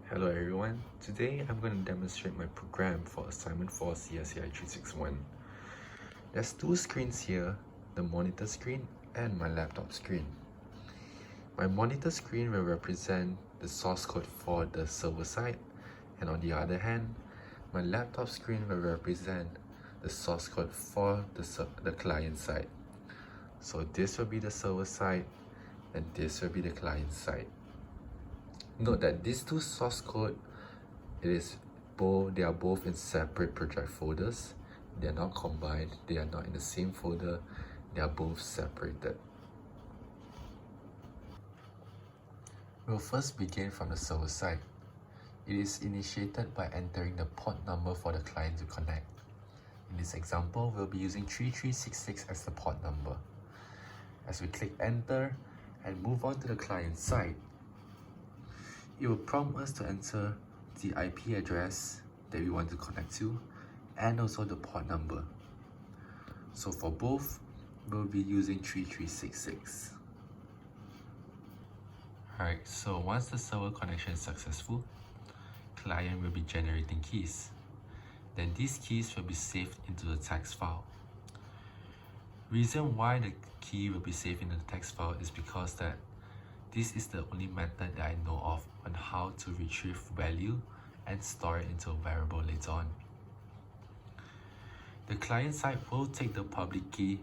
Hello everyone, today I'm going to demonstrate my program for assignment 4 CSCI361. There's two screens here, the monitor screen and my laptop screen. My monitor screen will represent the source code for the server side, and on the other hand, my laptop screen will represent the source code for the client side. So this will be the server side and this will be the client side. Note that these two source code, they are both in separate project folders. They are not combined, they are not in the same folder, they are both separated. We'll first begin from the server side. It is initiated by entering the port number for the client to connect. In this example, we'll be using 3366 as the port number. As we click enter and move on to the client side, it will prompt us to enter the IP address that we want to connect to and also the port number. So for both, we'll be using 3366. Alright, so once the server connection is successful, client will be generating keys. Then these keys will be saved into the text file. Reason why the key will be saved in the text file is because that this is the only method that I know of on how to retrieve value and store it into a variable later on. The client side will take the public key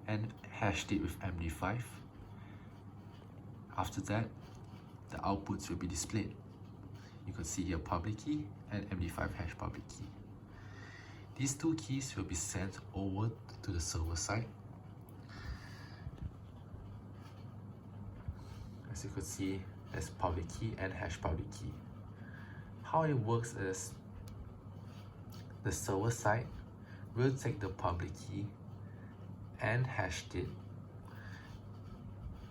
and hash it with MD5. After that, the outputs will be displayed. You can see here public key and MD5 hash public key. These two keys will be sent over to the server side. As you could see, there's public key and hash public key. How it works is the server side will take the public key and hash it.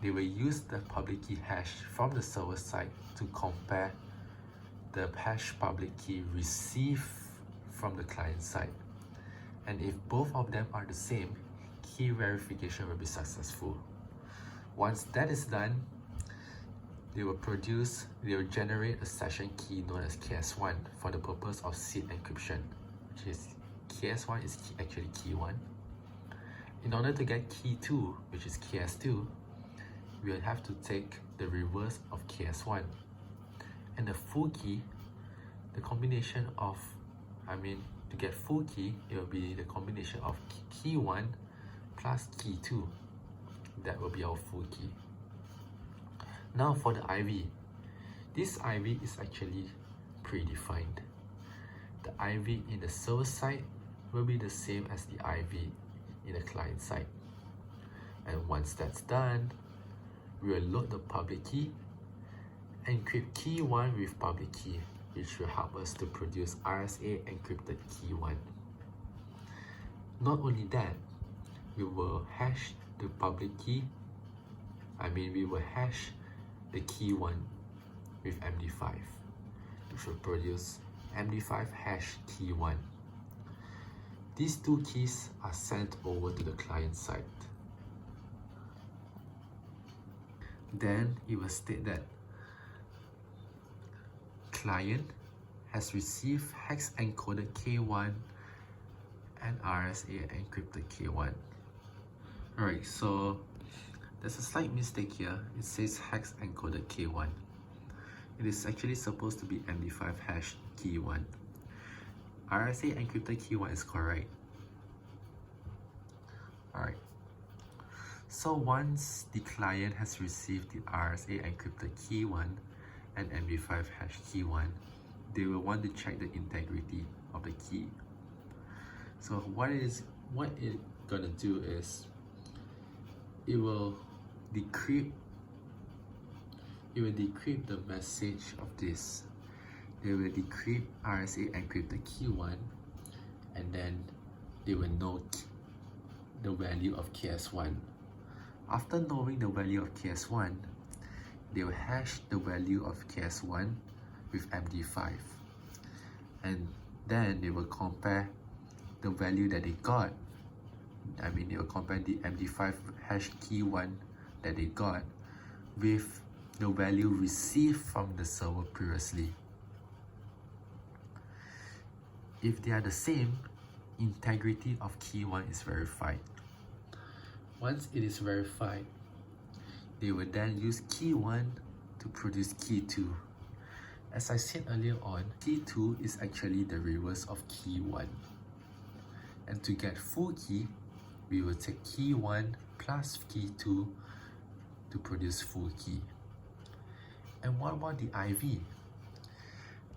They will use the public key hash from the server side to compare the hash public key received from the client side. And if both of them are the same, key verification will be successful. Once that is done, they will generate a session key known as KS1 for the purpose of seed encryption, which is KS1 is actually key 1. In order to get key 2, which is KS2, we will have to take the reverse of KS1. And the full key, the combination of, to get full key, it will be the combination of key 1 plus key 2. That will be our full key. Now for the IV. This IV is actually predefined. The IV in the server side will be the same as the IV in the client side. And once that's done, we will load the public key, encrypt key 1 with public key, which will help us to produce RSA encrypted key 1. Not only that, we will hash the public key, we will hash the key 1 with MD5, which will produce MD5 hash key 1. These two keys are sent over to the client side. Then it will state that client has received hex encoded K1 and RSA encrypted K1. Alright, so there's a slight mistake here. It says hex encoded K1. It is actually supposed to be MD5 hash key 1. RSA encrypted key 1 is correct. Alright. So once the client has received the RSA encrypted key 1 and MD5 hash key 1, they will want to check the integrity of the key. So what it's gonna do is it will decrypt the message of this. They will decrypt RSA encrypted key 1, and then they will note the value of KS1. After knowing the value of KS1, they will hash the value of KS1 with MD5, and then they will compare the value that they got. They will compare the MD5 hash key 1 that they got with the value received from the server previously. If they are the same, integrity of key 1 is verified. Once it is verified, they will then use key 1 to produce key 2. As I said earlier on, key 2 is actually the reverse of key 1. And to get full key, we will take key 1 plus key 2 to produce full key. And what about the IV?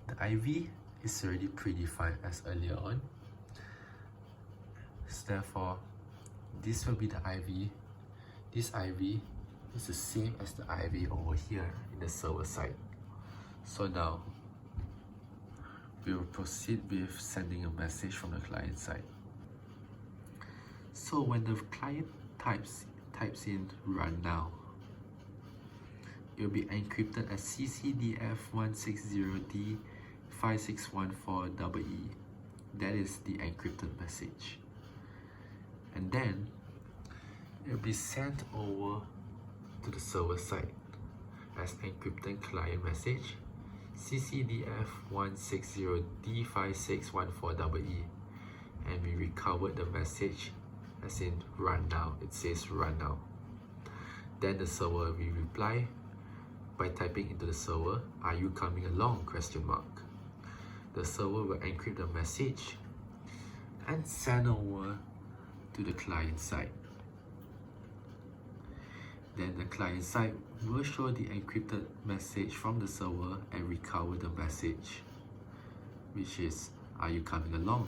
The IV is already predefined as earlier on. So therefore, this will be the IV. This IV is the same as the IV over here in the server side. So now, we will proceed with sending a message from the client side. So when the client types in run now, it will be encrypted as CCDF160D5614EE. That is the encrypted message. And then it will be sent over to the server side as encrypted client message CCDF160D5614EE, and we recovered the message as in run now. It says run now. Then the server will reply by typing into the server, "Are you coming along?" ? The server will encrypt the message and send over to the client side. Then the client side will show the encrypted message from the server and recover the message, which is, "Are you coming along?" ?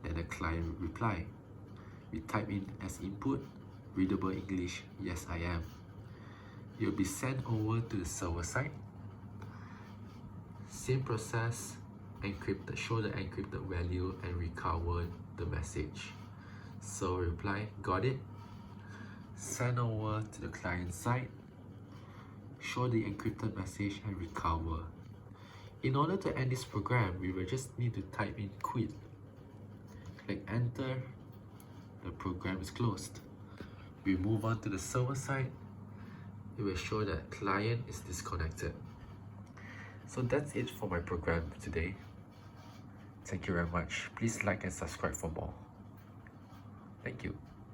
Then the client will reply. We type in as input, readable English, "Yes, I am." It will be sent over to the server side. Same process, show the encrypted value and recover the message. So reply, "Got it." Send over to the client side, show the encrypted message and recover. In order to end this program, we will just need to type in quit. Click enter, the program is closed. We move on to the server side. It will show that client is disconnected. So that's it for my program today. Thank you very much. Please like and subscribe for more. Thank you.